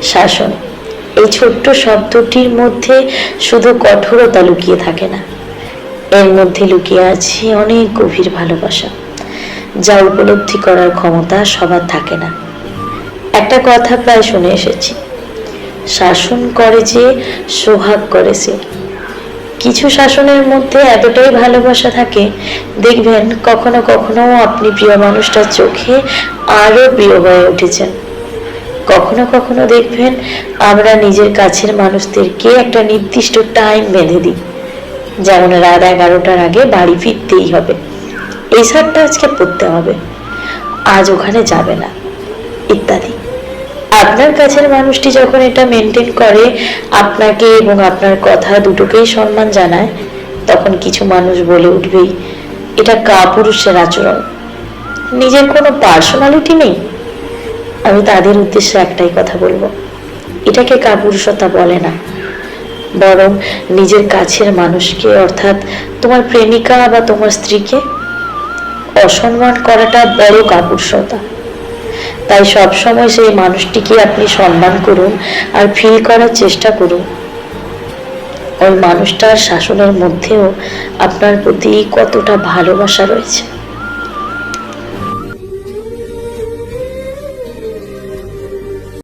শাসন, এই ছোট্ট শব্দটির মধ্যে শুধু কঠোরতা লুকিয়ে থাকে না, এর মধ্যে লুকিয়ে আছে অনেক গভীর ভালোবাসা, যা উপলব্ধি করার ক্ষমতা সবার থাকে না। একটা কথা প্রায় শুনে এসেছি, শাসন করে যে সোহাগ করে সে। কিছু শাসনের মধ্যে এতটাই ভালোবাসা থাকে, দেখবেন কখনো কখনো আপনি প্রিয় মানুষটার চোখে আরো প্রিয় হয়ে উঠেছেন। কখনো কখনো দেখবেন আমরা নিজের কাছের মানুষদেরকে একটা নির্দিষ্ট টাইম বেঁধে দিই, যেমন রাত 11টার আগে বাড়ি ফিরতেই হবে, এই শার্টটা আজকে পরতে হবে, আজ ওখানে যাবে না, ইত্যাদি। আপনার কাছের মানুষটি যখন এটা মেনটেন করে, আপনাকে এবং আপনার কথা দুটোকেই সম্মান জানায়, তখন কিছু মানুষ বলে উঠবেই, এটা কাপুরুষের আচরণ, নিজের কোনো পার্সোনালিটি নেই। আমি তাদের উদ্দেশ্যে একটাই কথা বলবো, এটাকে কাপুরুষতা বলে না, বরং নিজের কাছের মানুষকে, অর্থাৎ তোমার প্রেমিকা বা তোমার স্ত্রীকে অসম্মান করাটা বড় কাপুরুষতা। তাই সবসময় সেই মানুষটিকে আপনি সম্মান করুন আর ফিল করার চেষ্টা করুন ওই মানুষটার শাসনের মধ্যেও আপনার প্রতি কতটা ভালোবাসা রয়েছে।